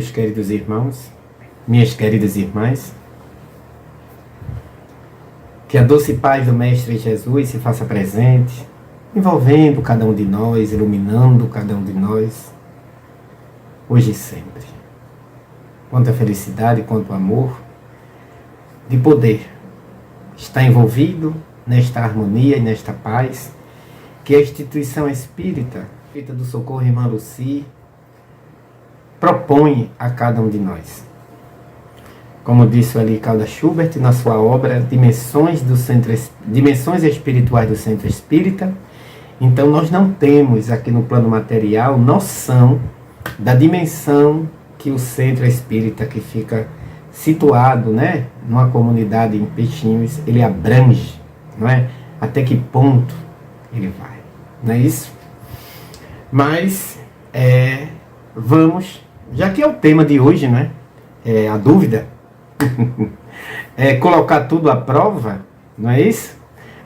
meus queridos irmãos, minhas queridas irmãs. Que a doce paz do Mestre Jesus se faça presente, envolvendo cada um de nós, iluminando cada um de nós, hoje e sempre. Quanta felicidade, quanto amor de poder estar envolvido nesta harmonia e nesta paz que a instituição espírita, feita do Socorro Irmã Lucy, propõe a cada um de nós. Como disse ali Calda Schubert na sua obra Dimensões Espirituais do Centro Espírita, então nós não temos aqui no plano material noção da dimensão que o Centro Espírita, que fica situado, né, numa comunidade em Peixinhos, ele abrange, não é? Até que ponto ele vai, não é isso? Mas vamos, já que é o tema de hoje, né, a dúvida, colocar tudo à prova, não é isso?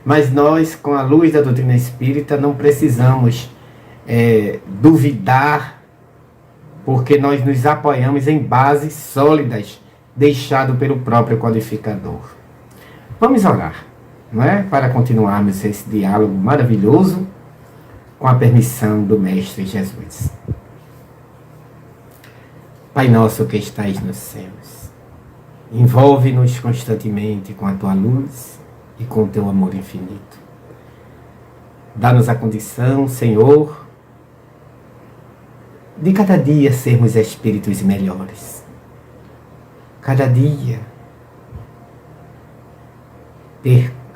Mas nós, com a luz da doutrina espírita, não precisamos duvidar, porque nós nos apoiamos em bases sólidas deixado pelo próprio codificador. Vamos orar, não é? Para continuarmos esse diálogo maravilhoso com a permissão do Mestre Jesus. Pai nosso que estais nos céus, envolve-nos constantemente com a tua luz e com o teu amor infinito. Dá-nos a condição, Senhor, de cada dia sermos espíritos melhores. Cada dia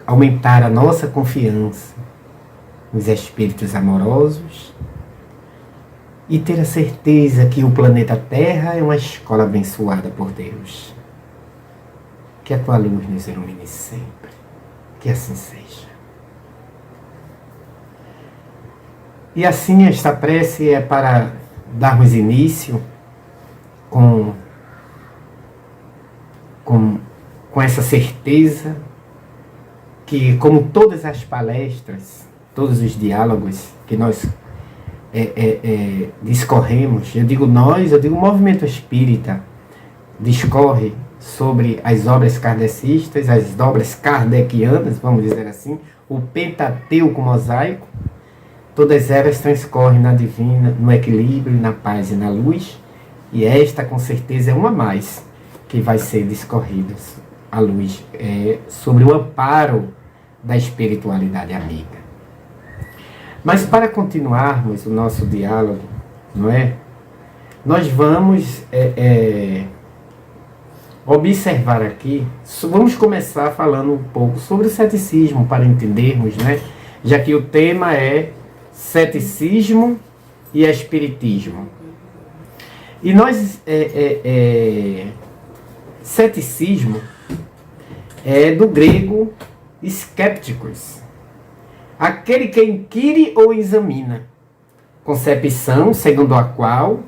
aumentar a nossa confiança nos espíritos amorosos e ter a certeza que o planeta Terra é uma escola abençoada por Deus. Que a tua luz nos ilumine sempre. Que assim seja. E assim esta prece é para darmos início com essa certeza que, como todas as palestras, todos os diálogos que nós discorremos, eu digo o movimento espírita discorre sobre as obras kardecistas, as obras kardecianas, vamos dizer assim, o Pentateuco mosaico, todas elas transcorrem na divina, no equilíbrio, na paz e na luz, e esta com certeza é uma mais que vai ser discorrida à luz sobre o amparo da espiritualidade amiga. Mas para continuarmos o nosso diálogo, não é? Nós vamos observar aqui, vamos começar falando um pouco sobre o ceticismo para entendermos, né? Já que o tema é ceticismo e espiritismo. E nós, ceticismo é do grego skepticus, aquele que inquire ou examina, concepção segundo a qual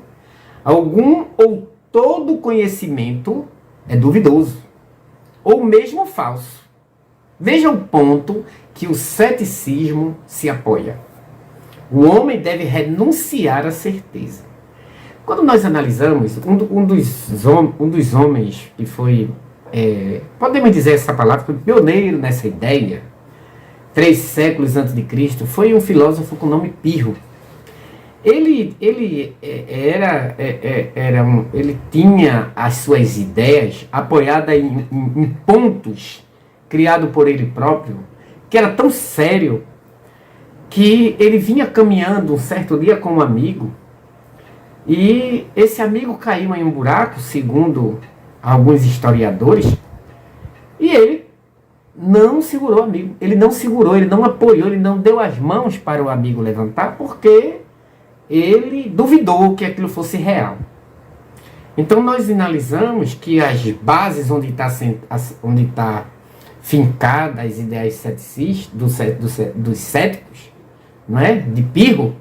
algum ou todo conhecimento é duvidoso, ou mesmo falso. Veja o ponto que o ceticismo se apoia. O homem deve renunciar à certeza. Quando nós analisamos, um dos homens que foi, podemos dizer essa palavra, foi pioneiro nessa ideia, 3 séculos antes de Cristo, foi um filósofo com nome Pirro. Ele tinha as suas ideias apoiadas em pontos criados por ele próprio, que era tão sério que ele vinha caminhando um certo dia com um amigo, e esse amigo caiu em um buraco, segundo alguns historiadores, e ele não segurou o amigo, ele não apoiou, ele não deu as mãos para o amigo levantar, porque ele duvidou que aquilo fosse real. Então nós analisamos que as bases onde está fincada as ideias ceticistas, dos céticos, não é? De Pirro,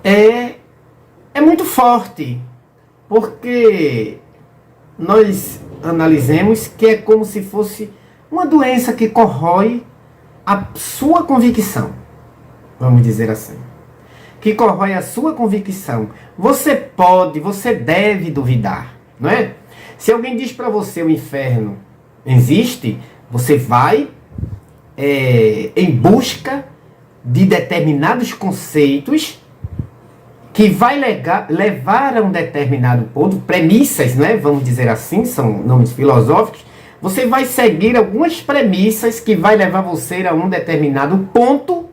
é muito forte, porque nós analisemos que é como se fosse uma doença que corrói a sua convicção, vamos dizer assim. que corrói a sua convicção, você pode, você deve duvidar, não é? Se alguém diz para você o inferno existe, você vai em busca de determinados conceitos que vai levar a um determinado ponto, premissas, né? Vamos dizer assim, são nomes filosóficos. Você vai seguir algumas premissas que vai levar você a um determinado ponto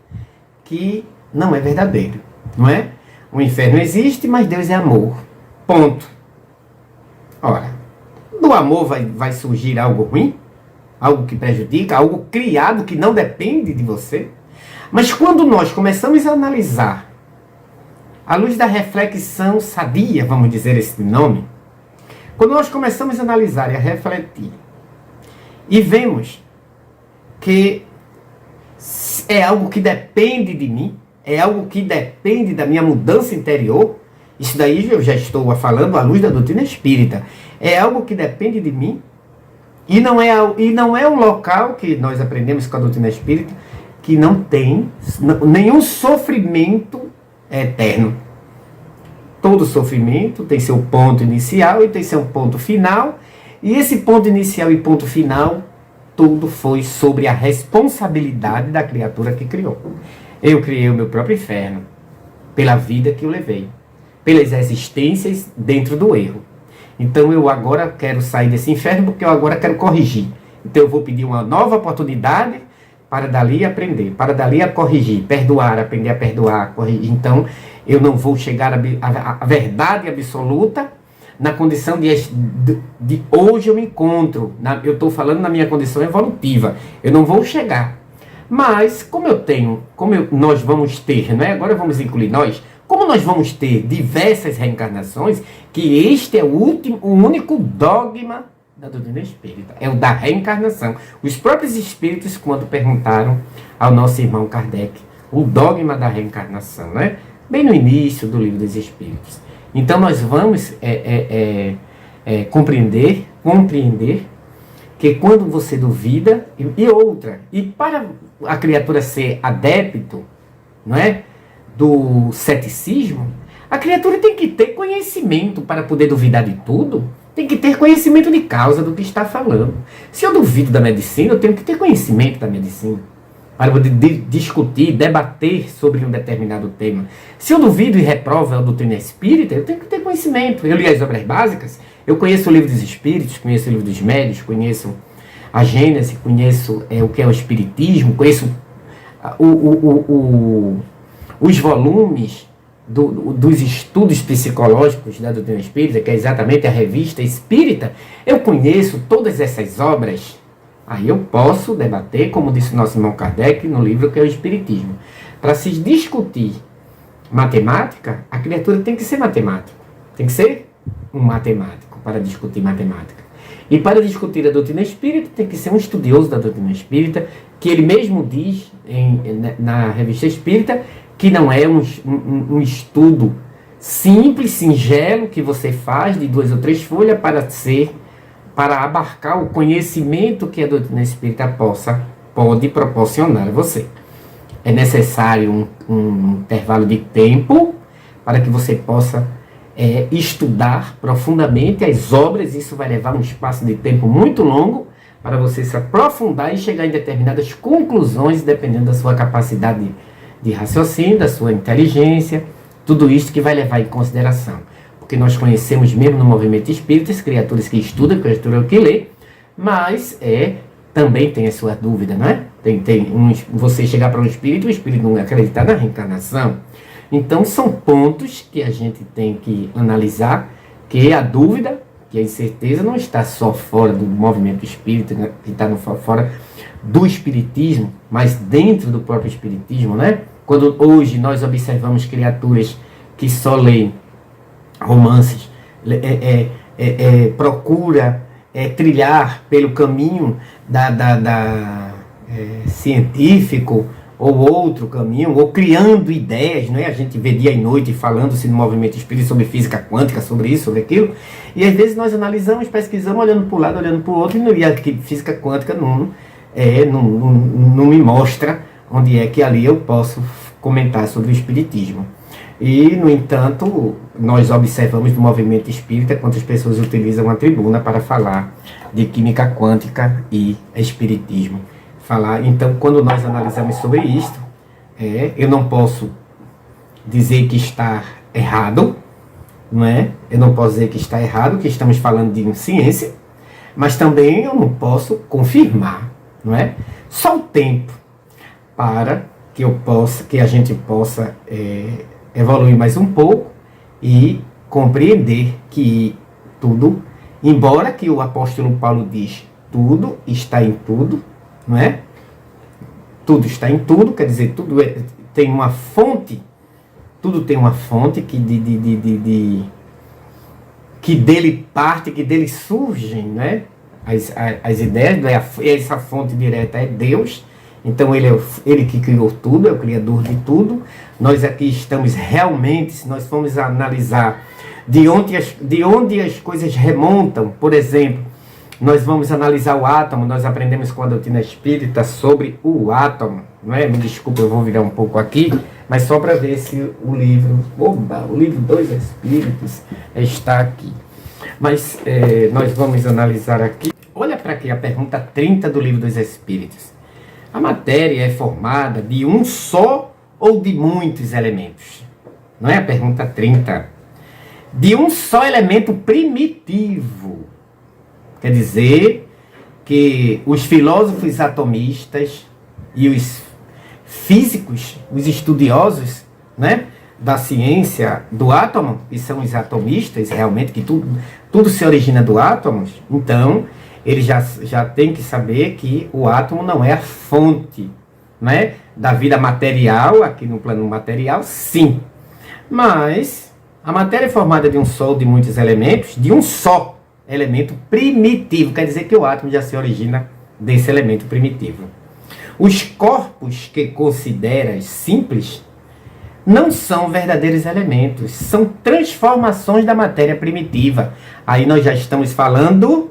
que não é verdadeiro, não é? O inferno existe, mas Deus é amor. Ponto. Ora, do amor vai surgir algo ruim? Algo que prejudica? Algo criado que não depende de você? Mas quando nós começamos a analisar, à luz da reflexão sadia, vamos dizer esse nome, quando nós começamos a analisar e a refletir, e vemos que é algo que depende de mim, é algo que depende da minha mudança interior, isso daí eu já estou falando à luz da doutrina espírita, é algo que depende de mim, e não é um local que nós aprendemos com a doutrina espírita, que não tem nenhum sofrimento eterno. Todo sofrimento tem seu ponto inicial e tem seu ponto final, e esse ponto inicial e ponto final, tudo foi sobre a responsabilidade da criatura que criou. Eu criei o meu próprio inferno, pela vida que eu levei, pelas existências dentro do erro. Então eu agora quero sair desse inferno porque eu agora quero corrigir. Então eu vou pedir uma nova oportunidade para dali aprender, para dali a corrigir, perdoar, aprender a perdoar, corrigir. Então eu não vou chegar à verdade absoluta na condição de hoje eu me encontro. Eu estou falando na minha condição evolutiva. Eu não vou chegar. Mas como nós vamos ter, né? Agora vamos incluir nós, como nós vamos ter diversas reencarnações, que este é o único dogma da doutrina espírita, é o da reencarnação. Os próprios espíritos, quando perguntaram ao nosso irmão Kardec o dogma da reencarnação, né? Bem no início do Livro dos Espíritos. Então nós vamos compreender que quando você duvida, e para a criatura ser adepto, não é, do ceticismo, a criatura tem que ter conhecimento para poder duvidar de tudo, tem que ter conhecimento de causa do que está falando. Se eu duvido da medicina, eu tenho que ter conhecimento da medicina, para poder discutir, debater sobre um determinado tema. Se eu duvido e reprovo a doutrina espírita, eu tenho que ter conhecimento. Eu li as obras básicas, eu conheço o Livro dos Espíritos, conheço o Livro dos Médios, conheço a Gênese, conheço o que é o Espiritismo, conheço os volumes dos estudos psicológicos da doutrina espírita, que é exatamente a revista espírita. Eu conheço todas essas obras. Aí eu posso debater, como disse o nosso irmão Kardec no livro que é o Espiritismo. Para se discutir matemática, a criatura tem que ser matemático. Tem que ser um matemático para discutir matemática. E para discutir a doutrina espírita, tem que ser um estudioso da doutrina espírita, que ele mesmo diz na revista espírita, que não é um estudo simples, singelo, que você faz de 2 ou 3 folhas para abarcar o conhecimento que a doutrina espírita pode proporcionar a você. É necessário um intervalo de tempo para que você possa estudar profundamente as obras. Isso vai levar um espaço de tempo muito longo para você se aprofundar e chegar em determinadas conclusões, dependendo da sua capacidade de raciocínio, da sua inteligência, tudo isso que vai levar em consideração. Porque nós conhecemos mesmo no movimento espírita as criaturas que estudam, criaturas que lê, mas também tem as suas dúvidas, não é? Você chegar para um espírito, o espírito não acreditar na reencarnação. Então são pontos que a gente tem que analisar, que a dúvida, que a incerteza não está só fora do movimento espírita, né? Que está fora do espiritismo, mas dentro do próprio espiritismo, né? Quando hoje nós observamos criaturas que só leem romances, procura trilhar pelo caminho científico ou outro caminho, ou criando ideias, né? A gente vê dia e noite falando-se no movimento espírita sobre física quântica, sobre isso, sobre aquilo, e às vezes nós analisamos, pesquisamos, olhando para o lado, olhando para o outro, e a física quântica não me mostra onde é que ali eu posso comentar sobre o espiritismo. E, no entanto, nós observamos no movimento espírita quantas pessoas utilizam a tribuna para falar de química quântica e espiritismo. Então, quando nós analisamos sobre isto, eu não posso dizer que está errado, não é? Eu não posso dizer que está errado, que estamos falando de ciência, mas também eu não posso confirmar, não é? Só o tempo para que a gente possa evoluir mais um pouco e compreender que tudo, embora que o apóstolo Paulo diz, tudo está em tudo, não é? Tudo está em tudo, quer dizer, tudo tem uma fonte, tudo tem uma fonte que dele parte, que dele surgem, né? As ideias, essa fonte direta é Deus. Então ele que criou tudo, é o criador de tudo. Nós aqui estamos realmente, se nós formos analisar de onde as coisas remontam, por exemplo, nós vamos analisar o átomo, nós aprendemos com a doutrina espírita sobre o átomo, não é? Me desculpa, eu vou virar um pouco aqui, mas só para ver se o livro Dos Espíritos está aqui. Mas nós vamos analisar aqui. Olha para aqui a pergunta 30 do Livro dos Espíritos. A matéria é formada de um só ou de muitos elementos? Não é a pergunta 30. De um só elemento primitivo. Quer dizer que os filósofos atomistas e os físicos, os estudiosos, né, da ciência do átomo, que são os atomistas, realmente, que tudo se origina do átomo, então ele já tem que saber que o átomo não é a fonte, né, da vida material, aqui no plano material, sim. Mas a matéria é formada de um só ou de muitos elementos, de um só elemento primitivo, quer dizer que o átomo já se origina desse elemento primitivo. Os corpos que consideras simples não são verdadeiros elementos, são transformações da matéria primitiva. Aí nós já estamos falando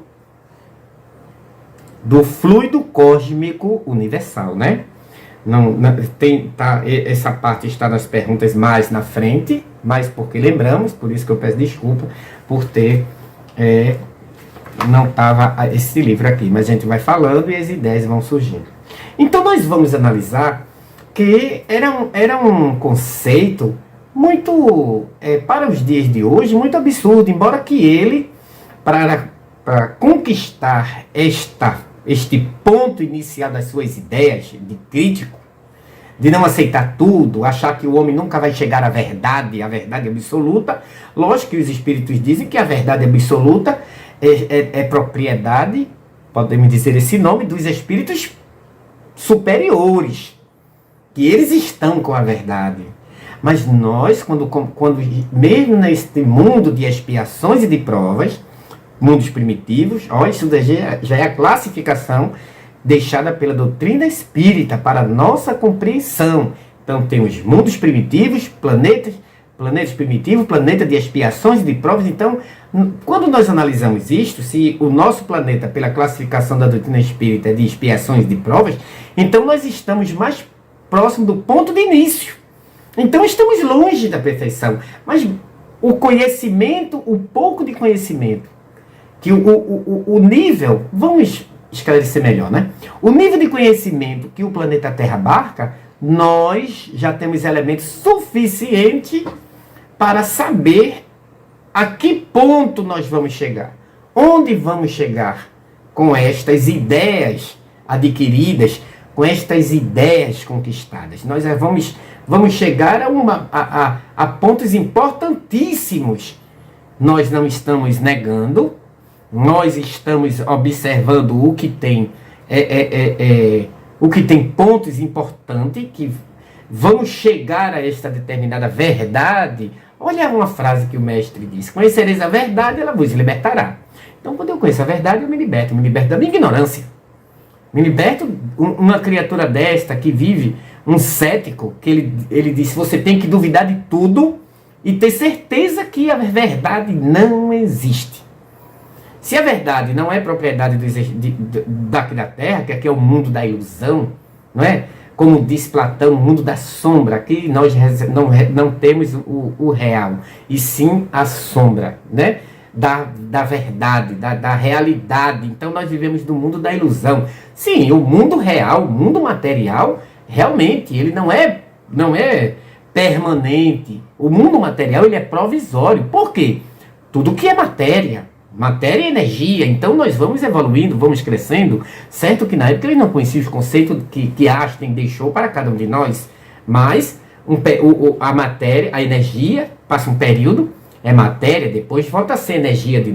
do fluido cósmico universal, né? Essa parte está nas perguntas mais na frente, mas porque lembramos, por isso que eu peço desculpa por ter não estava esse livro aqui, mas a gente vai falando e as ideias vão surgindo. Então nós vamos analisar que era um conceito muito, para os dias de hoje, muito absurdo, embora que ele, para conquistar este ponto inicial das suas ideias de crítico, de não aceitar tudo, achar que o homem nunca vai chegar à verdade absoluta. Lógico que os espíritos dizem que a verdade absoluta é propriedade, podemos dizer esse nome, dos espíritos superiores, que eles estão com a verdade. Mas nós, quando mesmo neste mundo de expiações e de provas, mundos primitivos, isso já é a classificação deixada pela doutrina espírita para nossa compreensão. Então tem os mundos primitivos, planetas primitivos, planeta de expiações e de provas. Então, quando nós analisamos isto, se o nosso planeta, pela classificação da doutrina espírita, é de expiações e de provas, então nós estamos mais próximo do ponto de início. Então estamos longe da perfeição. Mas o conhecimento, o pouco de conhecimento, que o nível, vamos esclarecer melhor, né? O nível de conhecimento que o planeta Terra abarca, nós já temos elementos suficientes para saber a que ponto nós vamos chegar. Onde vamos chegar com estas ideias adquiridas, com estas ideias conquistadas. Nós vamos chegar a pontos importantíssimos. Nós não estamos negando, nós estamos observando o que tem pontos importantes, que vamos chegar a esta determinada verdade. Olha uma frase que o mestre disse: conhecereis a verdade, ela vos libertará. Então, quando eu conheço a verdade, eu me liberto da minha ignorância. Me liberto uma criatura desta que vive, um cético, que ele disse: você tem que duvidar de tudo e ter certeza que a verdade não existe. Se a verdade não é propriedade daqui da Terra, que aqui é o mundo da ilusão, não é? como diz Platão, o mundo da sombra. Aqui nós não temos o real, e sim a sombra, né? Da verdade, da realidade. Então nós vivemos no mundo da ilusão. Sim, o mundo real, o mundo material, realmente, ele não é permanente. O mundo material, ele é provisório. Por quê? Tudo que é matéria é energia. Então nós vamos evoluindo, vamos crescendo. Certo que na época ele não conhecia os conceitos que Einstein deixou para cada um de nós. Mas a matéria, a energia, passa um período, é matéria, depois volta a ser energia de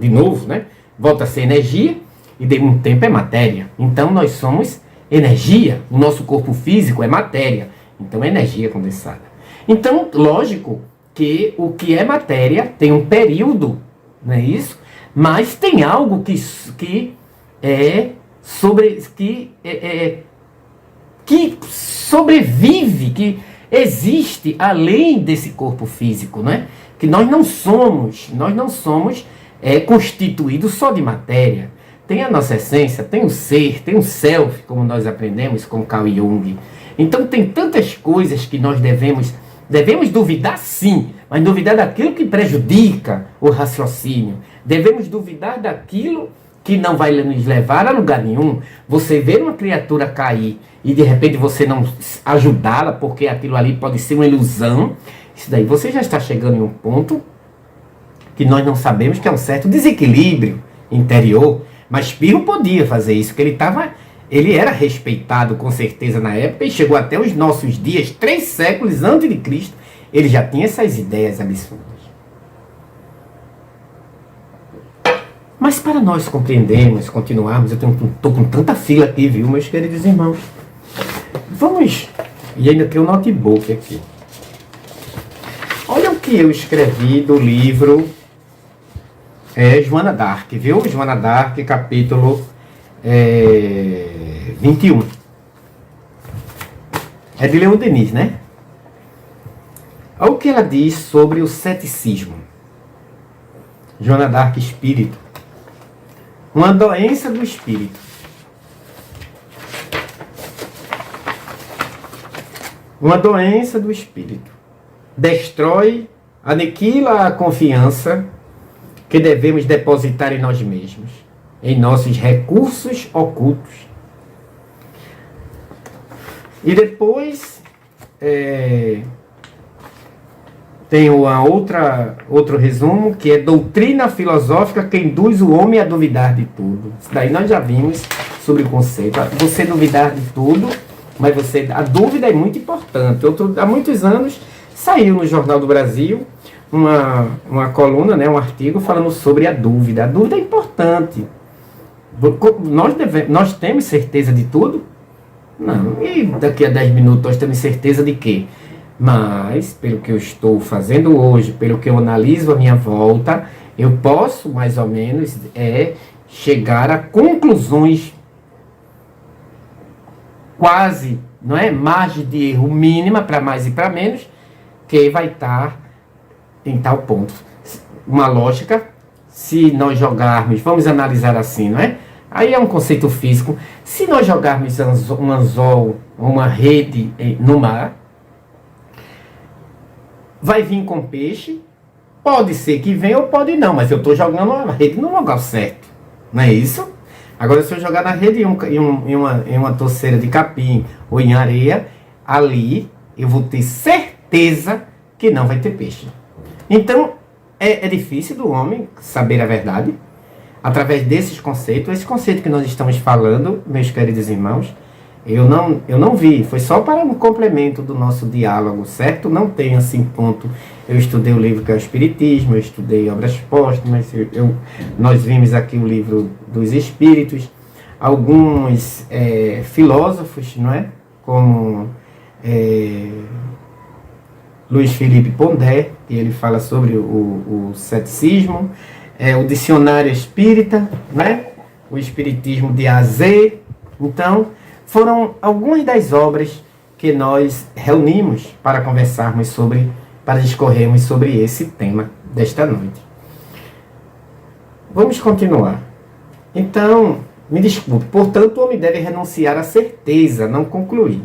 novo, né? Volta a ser energia e de um tempo é matéria. Então nós somos energia. O nosso corpo físico é matéria. Então é energia condensada. Então, lógico que o que é matéria tem um período, não é isso? Mas tem algo que sobrevive, que existe além desse corpo físico, não é? Que nós não somos constituídos só de matéria. Tem a nossa essência, tem o ser, tem o self, como nós aprendemos com Carl Jung. Então tem tantas coisas que nós devemos duvidar, sim, mas duvidar daquilo que prejudica o raciocínio. Devemos duvidar daquilo que não vai nos levar a lugar nenhum. Você ver uma criatura cair e de repente você não ajudá-la porque aquilo ali pode ser uma ilusão. Isso daí você já está chegando em um ponto que nós não sabemos, que é um certo desequilíbrio interior. Mas Pirro podia fazer isso, porque ele era respeitado com certeza na época e chegou até os nossos dias, 3 séculos antes de Cristo, ele já tinha essas ideias absurdas. Mas para nós compreendermos, continuarmos, eu estou com tanta fila aqui, viu, meus queridos irmãos? Vamos, e ainda tem um notebook aqui. Olha o que eu escrevi do livro Joana d'Arc, viu? Joana d'Arc, capítulo 21. É de Leon Denis, né? Olha o que ela diz sobre o ceticismo. Joana d'Arc, espírito. Uma doença do espírito. Uma doença do espírito. Destrói, aniquila a confiança que devemos depositar em nós mesmos, em nossos recursos ocultos. E depois tem outro resumo, que é doutrina filosófica que induz o homem a duvidar de tudo. Isso daí nós já vimos sobre o conceito. Você duvidar de tudo, mas a dúvida é muito importante. Há muitos anos saiu no Jornal do Brasil uma coluna, né, um artigo falando sobre a dúvida. A dúvida é importante. Nós temos certeza de tudo? Não. E daqui a 10 minutos nós temos certeza de quê? Mas, pelo que eu estou fazendo hoje, pelo que eu analiso à minha volta, eu posso, mais ou menos, chegar a conclusões quase, não é? Margem de erro mínima, para mais e para menos, que vai estar em tal ponto. Uma lógica, se nós jogarmos, vamos analisar assim, não é? Aí é um conceito físico. Se nós jogarmos um anzol, uma rede no mar, vai vir com peixe, pode ser que venha ou pode não, mas eu estou jogando a rede no lugar certo, não é isso? Agora, se eu jogar na rede em uma toceira de capim ou em areia, ali eu vou ter certeza que não vai ter peixe. Então, é difícil do homem saber a verdade através desses conceitos. Esse conceito que nós estamos falando, meus queridos irmãos, eu não vi, foi só para um complemento do nosso diálogo, certo? Não tem assim ponto. Eu estudei o livro que é o Espiritismo, eu estudei Obras Póstumas, nós vimos aqui o livro dos Espíritos, alguns filósofos, não é? Como Luiz Felipe Pondé, que ele fala sobre o ceticismo, o Dicionário Espírita, né? O Espiritismo de A a Z. Então, foram algumas das obras que nós reunimos para conversarmos para discorrermos sobre esse tema desta noite. Vamos continuar. Então, me desculpe, portanto, o homem deve renunciar à certeza, não concluir.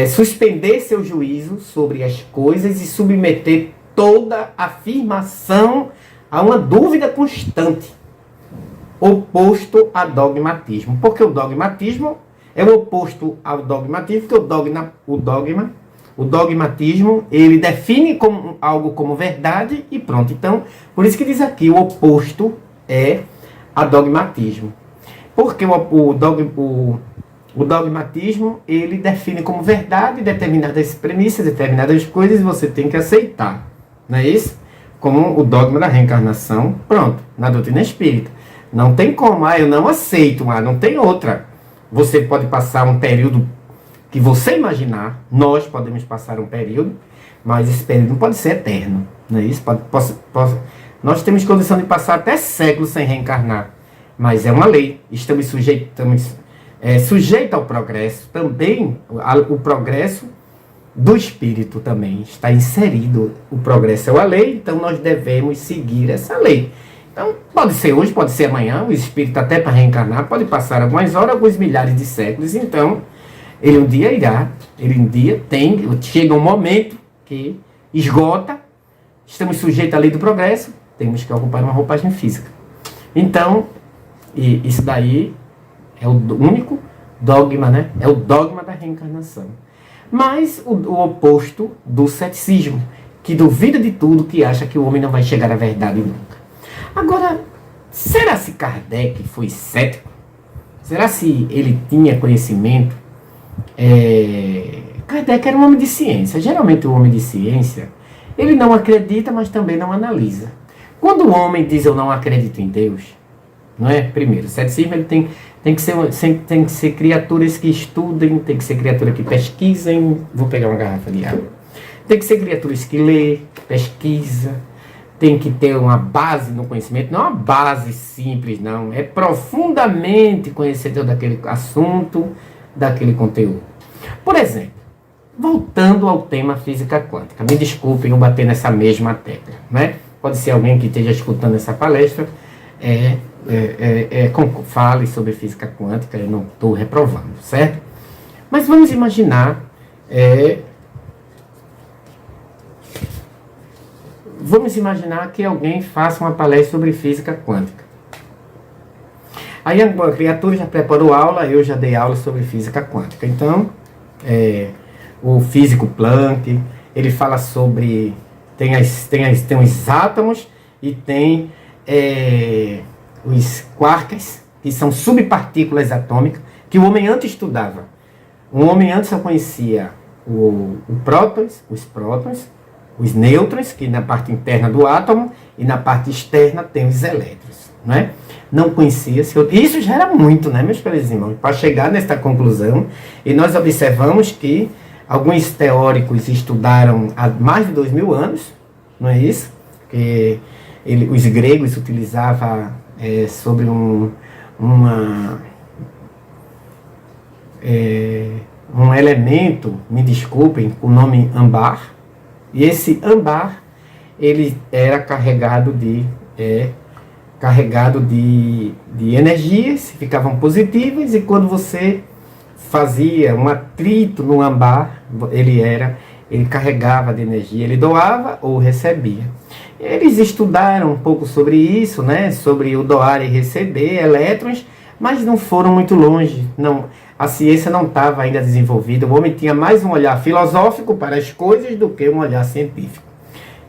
suspender seu juízo sobre as coisas e submeter toda afirmação a uma dúvida constante, oposto a dogmatismo. Porque o dogmatismo é o oposto ao dogmatismo, porque o dogmatismo, ele define algo como verdade e pronto. Então, por isso que diz aqui, o oposto é a dogmatismo. Porque o dogmatismo, ele define como verdade determinadas premissas, determinadas coisas, e você tem que aceitar. Não é isso? Como o dogma da reencarnação, pronto, na doutrina espírita. Não tem como, eu não aceito, não tem outra. Você pode passar um período que você imaginar, nós podemos passar um período, mas esse período não pode ser eterno. Não é isso? Nós temos condição de passar até séculos sem reencarnar, mas é uma lei. Estamos sujeitos ao progresso. Também o progresso do espírito também está inserido. O progresso é uma lei, então nós devemos seguir essa lei. Então, pode ser hoje, pode ser amanhã, o espírito até para reencarnar, pode passar algumas horas, alguns milhares de séculos, então, ele um dia irá, chega um momento que esgota, estamos sujeitos à lei do progresso, temos que ocupar uma roupagem física. Então, isso daí é o único dogma, né? É o dogma da reencarnação. Mas o oposto do ceticismo, que duvida de tudo, que acha que o homem não vai chegar à verdade nunca. Agora, será se Kardec foi cético? Será se ele tinha conhecimento? Kardec era um homem de ciência. Geralmente o homem de ciência, ele não acredita, mas também não analisa. Quando o homem diz eu não acredito em Deus, não é? Primeiro, o ceticismo ele tem que ser criaturas que estudem, tem que ser criaturas que pesquisem. Vou pegar uma garrafa de água. Tem que ser criaturas que lê, pesquisa, tem que ter uma base no conhecimento, não é uma base simples, não. É profundamente conhecedor daquele assunto, daquele conteúdo. Por exemplo, voltando ao tema física quântica, me desculpem eu bater nessa mesma tecla, né? Pode ser alguém que esteja escutando essa palestra, fale sobre física quântica, eu não estou reprovando, certo? Mas vamos imaginar, que alguém faça uma palestra sobre física quântica. Aí a criatura já preparou aula, eu já dei aula sobre física quântica. Então, o físico Planck, ele fala sobre... Tem os átomos e tem os quarks, que são subpartículas atômicas, que o homem antes estudava. O homem antes só conhecia os prótons, os nêutrons, que na parte interna do átomo, e na parte externa tem os elétrons, né? Não conhecia-se. Isso já era muito, né, meus queridos irmãos, para chegar nesta conclusão. E nós observamos que alguns teóricos estudaram há mais de 2000 anos, não é isso? Que os gregos utilizavam sobre um elemento, me desculpem, com o nome âmbar. E esse âmbar, ele era carregado de energias, ficavam positivas, e quando você fazia um atrito no âmbar, ele carregava de energia, ele doava ou recebia. Eles estudaram um pouco sobre isso, né, sobre o doar e receber elétrons, mas não foram muito longe. A ciência não estava ainda desenvolvida, o homem tinha mais um olhar filosófico para as coisas do que um olhar científico.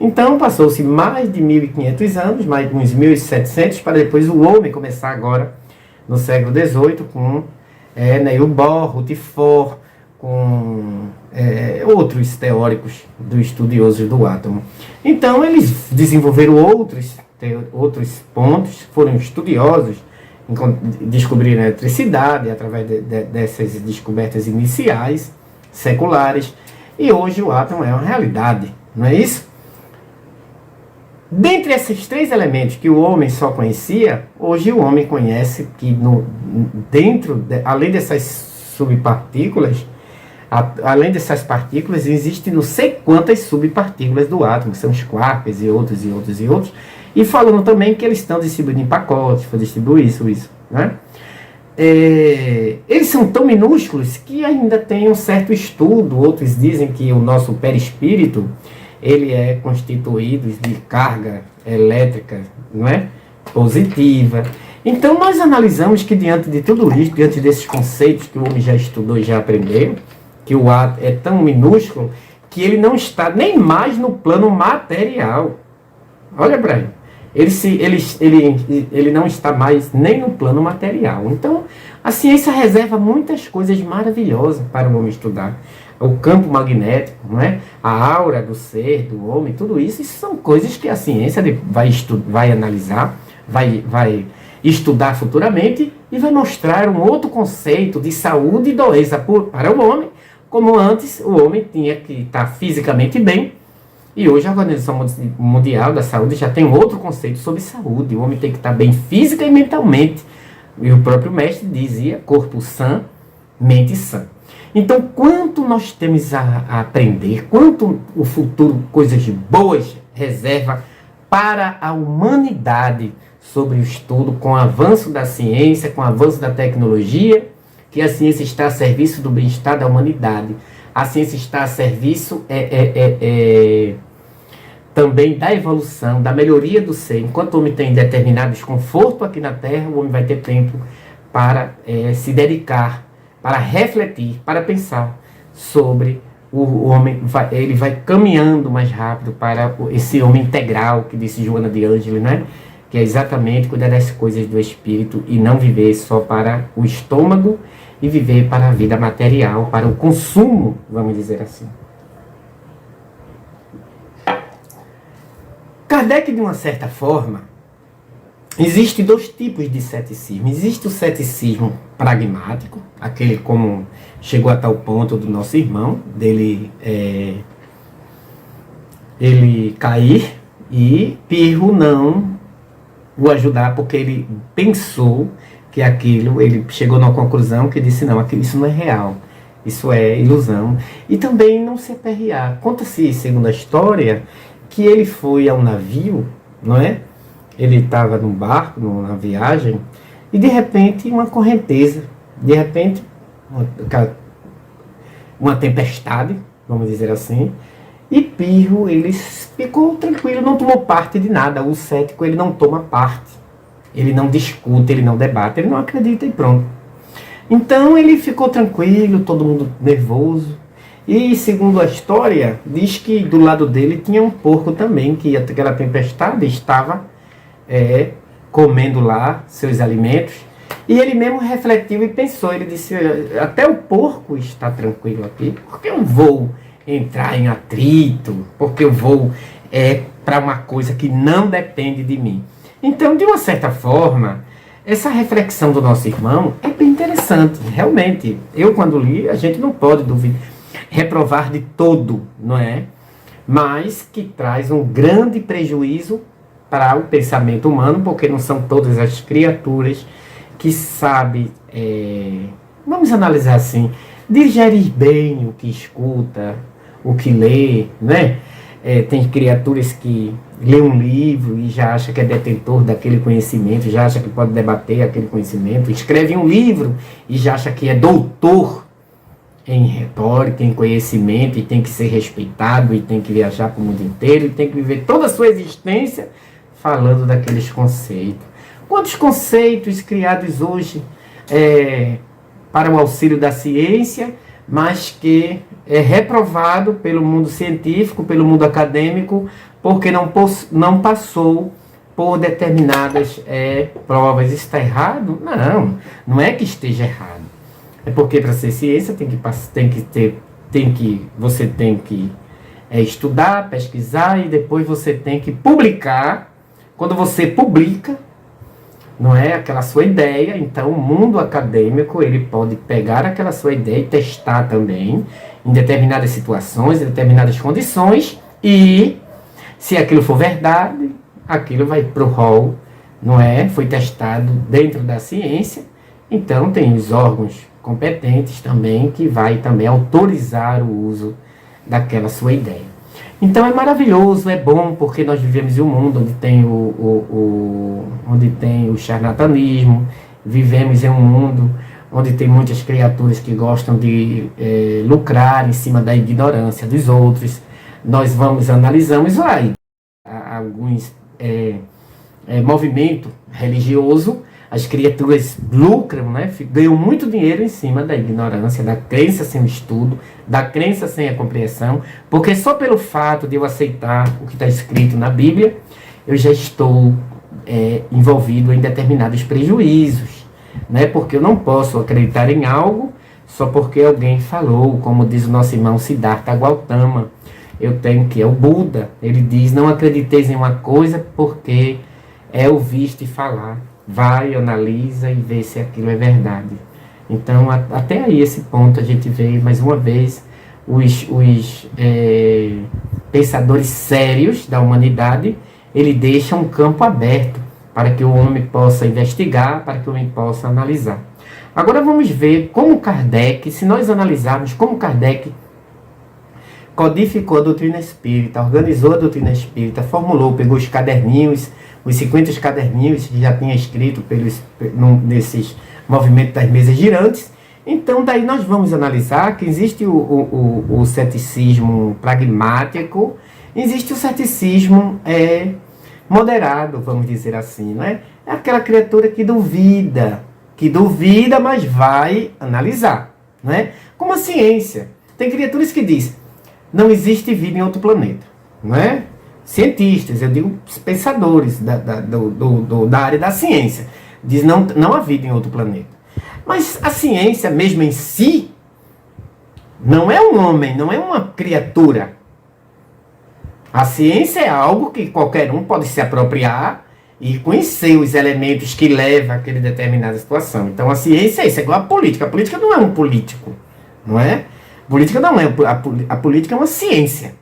Então passou-se mais de 1500 anos, mais uns 1700, para depois o homem começar agora, no século XVIII, com Neil Bohr, Rutherford, com outros teóricos estudiosos do átomo. Então eles desenvolveram outros pontos, foram estudiosos, descobriram a eletricidade através dessas descobertas iniciais, seculares, e hoje o átomo é uma realidade, não é isso? Dentre esses três elementos que o homem só conhecia, hoje o homem conhece que além dessas subpartículas, além dessas partículas, existem não sei quantas subpartículas do átomo, que são os quarks e outros, e falando também que eles estão distribuindo em pacotes, foi distribuir isso, né? eles são tão minúsculos que ainda tem um certo estudo. Outros dizem que o nosso perispírito ele é constituído de carga elétrica, não é? Positiva. Então nós analisamos que diante de tudo isso, diante desses conceitos que o homem já estudou e já aprendeu, que o ato é tão minúsculo que ele não está nem mais no plano material. Olha para ele. Ele não está mais nem no plano material. Então, a ciência reserva muitas coisas maravilhosas para o homem estudar. O campo magnético, não é? A aura do ser, do homem, tudo isso são coisas que a ciência vai analisar, vai estudar futuramente e vai mostrar um outro conceito de saúde e doença para o homem, como antes o homem tinha que estar fisicamente bem. E hoje a Organização Mundial da Saúde já tem outro conceito sobre saúde. O homem tem que estar bem física e mentalmente. E o próprio mestre dizia, corpo sã, mente sã. Então, quanto nós temos a aprender, quanto o futuro, coisas boas, reserva para a humanidade sobre o estudo, com o avanço da ciência, com o avanço da tecnologia, que a ciência está a serviço do bem-estar da humanidade. A ciência está a serviço também da evolução, da melhoria do ser. Enquanto o homem tem determinado desconforto aqui na Terra, o homem vai ter tempo para se dedicar, para refletir, para pensar sobre o homem. Ele vai caminhando mais rápido para esse homem integral, que disse Joana de Ângeles, né? Que é exatamente cuidar das coisas do espírito e não viver só para o estômago e viver para a vida material, para o consumo, vamos dizer assim. Kardec, de uma certa forma, existem dois tipos de ceticismo. Existe o ceticismo pragmático, aquele como chegou a tal ponto do nosso irmão, dele ele cair e Pirro não o ajudar, porque ele pensou que aquilo, ele chegou numa conclusão que disse, não, isso não é real, isso é ilusão. E também não se aperrear. Conta-se, segundo a história, que ele foi ao navio, não é? Ele estava num barco, numa viagem, e de repente uma correnteza, de repente uma tempestade, vamos dizer assim, e Pirro, ele ficou tranquilo, não tomou parte de nada. O cético, ele não toma parte, ele não discute, ele não debate, ele não acredita e pronto. Então ele ficou tranquilo, todo mundo nervoso. E segundo a história, diz que do lado dele tinha um porco também, que aquela tempestade estava comendo lá seus alimentos. E ele mesmo refletiu e pensou, ele disse, até o porco está tranquilo aqui, porque eu vou entrar em atrito, porque eu vou para uma coisa que não depende de mim. Então, de uma certa forma, essa reflexão do nosso irmão é bem interessante, realmente. Eu, quando li, a gente não pode reprovar de todo, não é? Mas que traz um grande prejuízo para o pensamento humano, porque não são todas as criaturas que sabem, vamos analisar assim, digerir bem o que escuta, o que lê, né? Tem criaturas que lê um livro e já acha que é detentor daquele conhecimento, já acha que pode debater aquele conhecimento, escreve um livro e já acha que é doutor em retórica, em conhecimento, e tem que ser respeitado, e tem que viajar para o mundo inteiro, e tem que viver toda a sua existência falando daqueles conceitos. Quantos conceitos criados hoje para o auxílio da ciência, mas que é reprovado pelo mundo científico, pelo mundo acadêmico, porque não passou por determinadas provas. Isso está errado? Não, não é que esteja errado. É porque para ser ciência você tem que estudar, pesquisar, e depois você tem que publicar. Quando você publica, não é aquela sua ideia, então o mundo acadêmico ele pode pegar aquela sua ideia e testar também em determinadas situações, em determinadas condições, e se aquilo for verdade, aquilo vai para o rol, não é? Foi testado dentro da ciência, então tem os órgãos competentes também que vai também autorizar o uso daquela sua ideia. Então é maravilhoso, é bom, porque nós vivemos em um mundo onde tem o charlatanismo, vivemos em um mundo onde tem muitas criaturas que gostam de lucrar em cima da ignorância dos outros. Nós analisamos aí alguns movimento religioso, as criaturas lucram, né? Ganham muito dinheiro em cima da ignorância, da crença sem o estudo, da crença sem a compreensão, porque só pelo fato de eu aceitar o que está escrito na Bíblia, eu já estou envolvido em determinados prejuízos, né? Porque eu não posso acreditar em algo só porque alguém falou, como diz o nosso irmão Siddhartha Gautama. Eu tenho que, é o Buda, ele diz: não acrediteis em uma coisa porque é o visto e falar. Vai, analisa e vê se aquilo é verdade. Então, até aí, esse ponto, a gente vê, mais uma vez, os pensadores sérios da humanidade, ele deixa um campo aberto para que o homem possa investigar, para que o homem possa analisar. Agora vamos ver como Kardec, se nós analisarmos como Kardec codificou a doutrina espírita, organizou a doutrina espírita, formulou, pegou os caderninhos, os 50 caderninhos que já tinha escrito nesses movimentos das mesas girantes. Então, daí nós vamos analisar que existe o ceticismo pragmático, existe o ceticismo moderado, vamos dizer assim, né? É aquela criatura que duvida, mas vai analisar, né? Como a ciência. Tem criaturas que dizem: não existe vida em outro planeta, não é? Cientistas, eu digo pensadores da área da ciência, diz não há vida em outro planeta. Mas a ciência mesmo em si não é um homem, não é uma criatura. A ciência é algo que qualquer um pode se apropriar e conhecer os elementos que levam àquela determinada situação. Então a ciência é isso, é igual a política. A política não é um político, não é? A política não é, a política é uma ciência,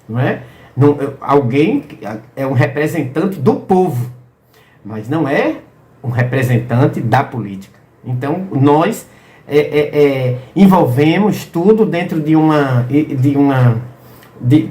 não é? Não, alguém é um representante do povo, mas não é um representante da política. Então nós envolvemos tudo dentro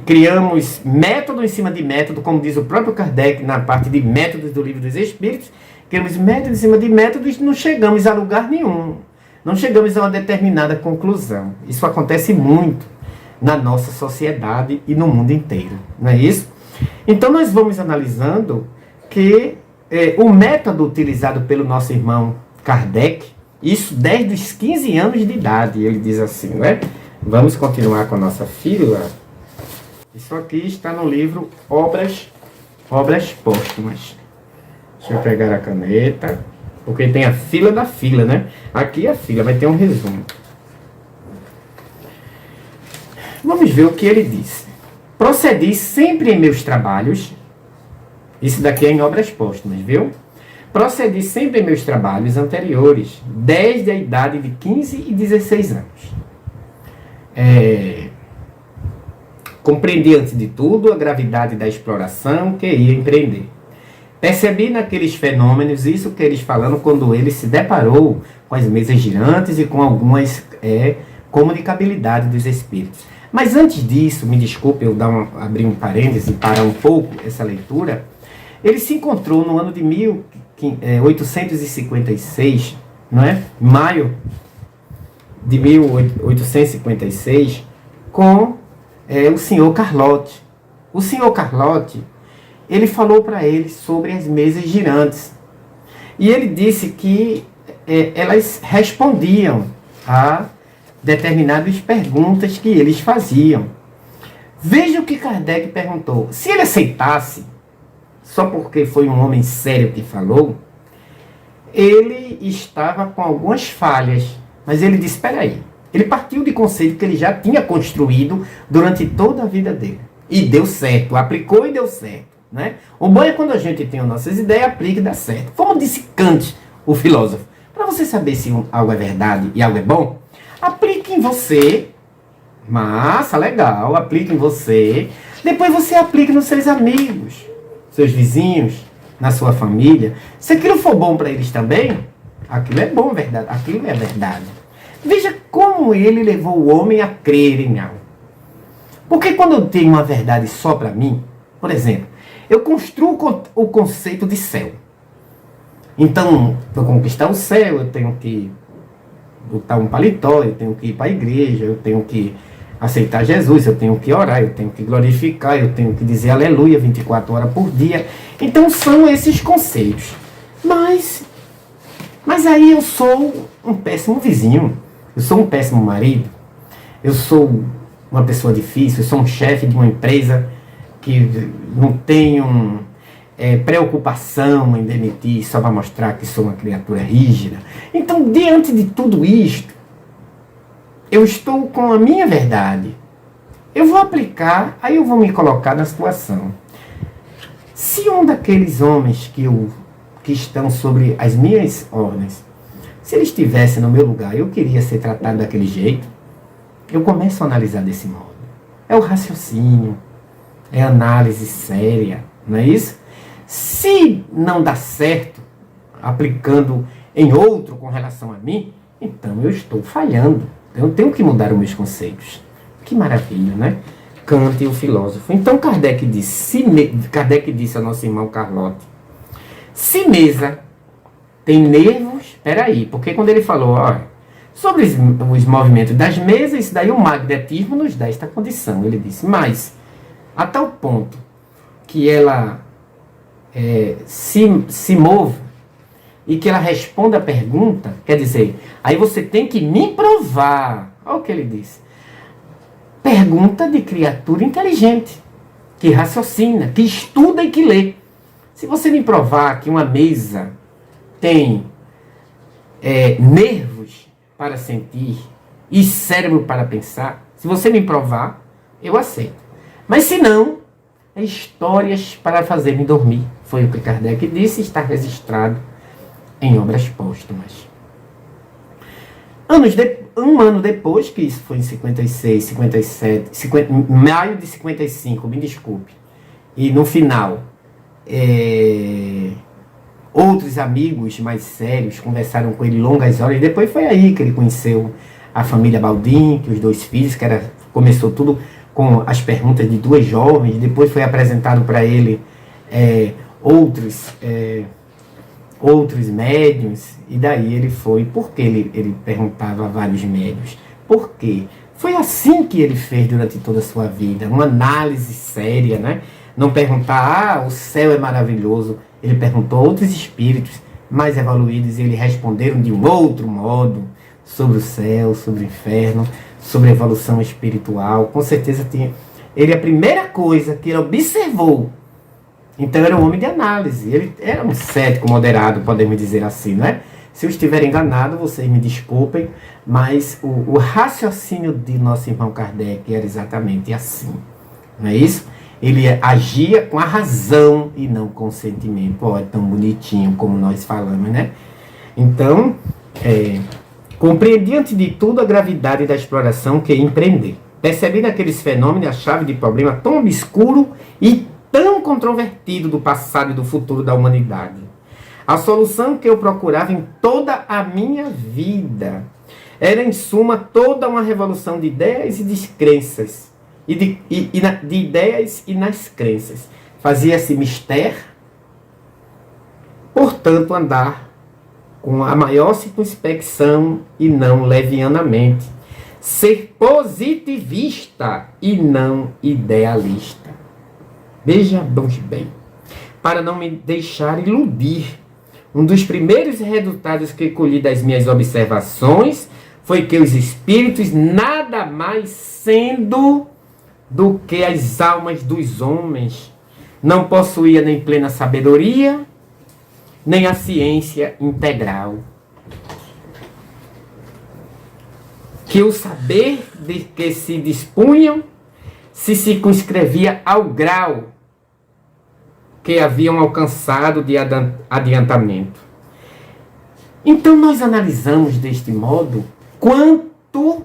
criamos método em cima de método, como diz o próprio Kardec na parte de métodos do Livro dos Espíritos. Criamos método em cima de métodos e não chegamos a lugar nenhum. Não chegamos a uma determinada conclusão. Isso acontece muito na nossa sociedade e no mundo inteiro, não é isso? Então nós vamos analisando que o método utilizado pelo nosso irmão Kardec, isso desde os 15 anos de idade, ele diz assim, né? Vamos continuar com a nossa fila. Isso aqui está no livro Obras Póstumas. Deixa eu pegar a caneta, porque tem a fila da fila, né? Aqui é a fila, vai ter um resumo. Vamos ver o que ele disse. Procedi sempre em meus trabalhos, isso daqui é em Obras Póstumas, viu? Procedi sempre em meus trabalhos anteriores, desde a idade de 15 e 16 anos. Compreendi antes de tudo a gravidade da exploração que ia empreender. Percebi naqueles fenômenos isso que eles falando quando ele se deparou com as mesas girantes e com algumas comunicabilidade dos espíritos. Mas antes disso, me desculpe eu abrir um parêntese para um pouco essa leitura, ele se encontrou no ano de 1856, não é? Maio de 1856, com o senhor Carlotti. O senhor Carlotti, ele falou para ele sobre as mesas girantes. E ele disse que elas respondiam a determinadas perguntas que eles faziam. Veja o que Kardec perguntou. Se ele aceitasse, só porque foi um homem sério que falou, ele estava com algumas falhas. Mas ele disse, espera aí. Ele partiu de conceito que ele já tinha construído durante toda a vida dele. E deu certo, aplicou e deu certo. Né? O bom é quando a gente tem as nossas ideias, aplica e dá certo. Como disse Kant, o filósofo, para você saber se algo é verdade e algo é bom, aplique em você. Massa, legal, aplique em você. Depois você aplica nos seus amigos, seus vizinhos, na sua família. Se aquilo for bom para eles também, aquilo é bom, verdade. Aquilo é verdade. Veja como ele levou o homem a crer em algo. Porque quando eu tenho uma verdade só para mim, por exemplo, eu construo o conceito de céu. Então, para conquistar o céu, eu tenho que botar um paletó, eu tenho que ir para a igreja, eu tenho que aceitar Jesus, eu tenho que orar, eu tenho que glorificar, eu tenho que dizer aleluia 24 horas por dia. Então são esses conceitos. Mas aí eu sou um péssimo vizinho, eu sou um péssimo marido, eu sou uma pessoa difícil, eu sou um chefe de uma empresa que não tenho preocupação em demitir só para mostrar que sou uma criatura rígida. Então, diante de tudo isto, eu estou com a minha verdade. Eu vou aplicar, aí eu vou me colocar na situação. Se um daqueles homens que estão sobre as minhas ordens, se ele estivesse no meu lugar, eu queria ser tratado daquele jeito, eu começo a analisar desse modo. É o raciocínio, é a análise séria, não é isso? Se não dá certo, aplicando em outro com relação a mim, então eu estou falhando. Eu tenho que mudar os meus conceitos. Que maravilha, né? Kant, o filósofo. Então Kardec disse ao nosso irmão Carlotti, se mesa tem nervos, peraí, porque quando ele falou, olha, sobre os movimentos das mesas, isso daí o magnetismo nos dá esta condição. Ele disse, mas a tal ponto que ela se mova e que ela responda a pergunta, quer dizer, aí você tem que me provar. Olha o que ele disse. Pergunta de criatura inteligente, que raciocina, que estuda e que lê. Se você me provar que uma mesa tem nervos para sentir e cérebro para pensar, se você me provar, eu aceito. Mas se não, é histórias para fazer-me dormir. Foi o que Kardec disse, está registrado em obras póstumas. Um ano depois, que isso foi em 56, 57, maio de 55, me desculpe, e no final, outros amigos mais sérios conversaram com ele longas horas, e depois foi aí que ele conheceu a família Baldin, que os dois filhos, começou tudo com as perguntas de duas jovens, depois foi apresentado para ele outros médiuns, e daí ele foi, porque ele perguntava a vários médiuns, por quê? Foi assim que ele fez durante toda a sua vida, uma análise séria, né? Não perguntar, o céu é maravilhoso, ele perguntou a outros espíritos mais evoluídos, e eles responderam de um outro modo, sobre o céu, sobre o inferno, sobre a evolução espiritual. Com certeza tinha. Ele, a primeira coisa que ele observou, então era um homem de análise, ele era um cético moderado, podemos dizer assim, não é? Se eu estiver enganado, vocês me desculpem, mas o raciocínio de nosso irmão Kardec era exatamente assim, não é isso? Ele agia com a razão e não com o sentimento. Ó, é tão bonitinho como nós falamos, né? Então, compreendi antes de tudo a gravidade da exploração que ia empreender. Percebi naqueles fenômenos a chave de problema tão obscuro e tão controvertido do passado e do futuro da humanidade. A solução que eu procurava em toda a minha vida era, em suma, toda uma revolução de ideias e de crenças. De ideias e nas crenças. Fazia-se mistério, portanto, andar com a maior circunspecção e não levianamente. Ser positivista e não idealista. Vejamos bem, para não me deixar iludir, um dos primeiros resultados que colhi das minhas observações foi que os espíritos nada mais sendo do que as almas dos homens, não possuía nem plena sabedoria, nem a ciência integral. Que o saber de que se dispunham se circunscrevia ao grau que haviam alcançado de adiantamento. Então nós analisamos deste modo quanto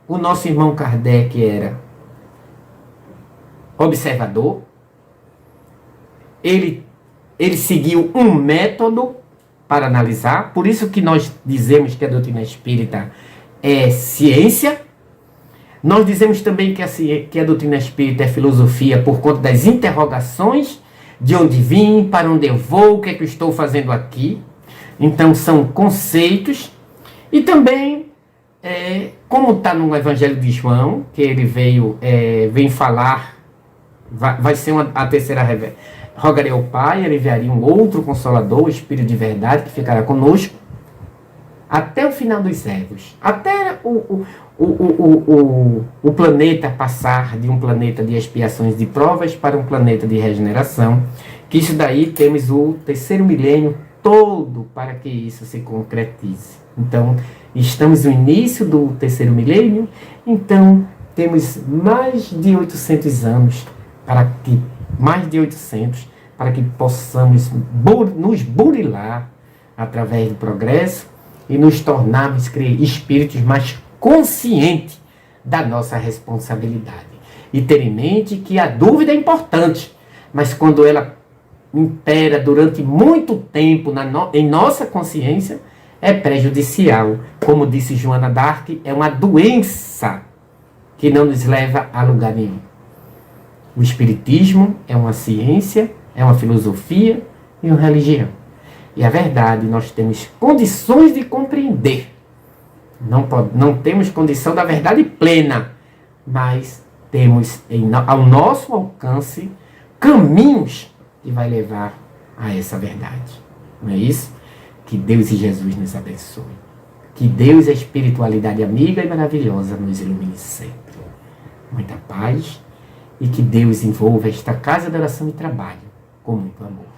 o nosso irmão Kardec era observador, ele seguiu um método para analisar, por isso que nós dizemos que a doutrina espírita é ciência. Nós dizemos também que a doutrina espírita é filosofia por conta das interrogações, de onde vim, para onde eu vou, o que é que eu estou fazendo aqui. Então são conceitos e também, como está no Evangelho de João, que ele vem falar, vai ser a terceira revelação. Rogarei ao Pai, ele enviaria um outro Consolador, o Espírito de verdade, que ficará conosco até o final dos séculos. Até o planeta passar de um planeta de expiações de provas para um planeta de regeneração. Que isso daí temos o terceiro milênio todo para que isso se concretize. Então, estamos no início do terceiro milênio, então temos mais de 800 anos para que possamos nos burilar através do progresso e nos tornarmos espíritos mais conscientes da nossa responsabilidade. E ter em mente que a dúvida é importante, mas quando ela impera durante muito tempo em nossa consciência, é prejudicial. Como disse Joana d'Arc, é uma doença que não nos leva a lugar nenhum. O Espiritismo é uma ciência, é uma filosofia e uma religião. E a verdade, nós temos condições de compreender. Não temos condição da verdade plena, mas temos ao nosso alcance caminhos que vai levar a essa verdade. Não é isso? Que Deus e Jesus nos abençoe. Que Deus, a espiritualidade amiga e maravilhosa, nos ilumine sempre. Muita paz e que Deus envolva esta casa de oração e trabalho com muito amor.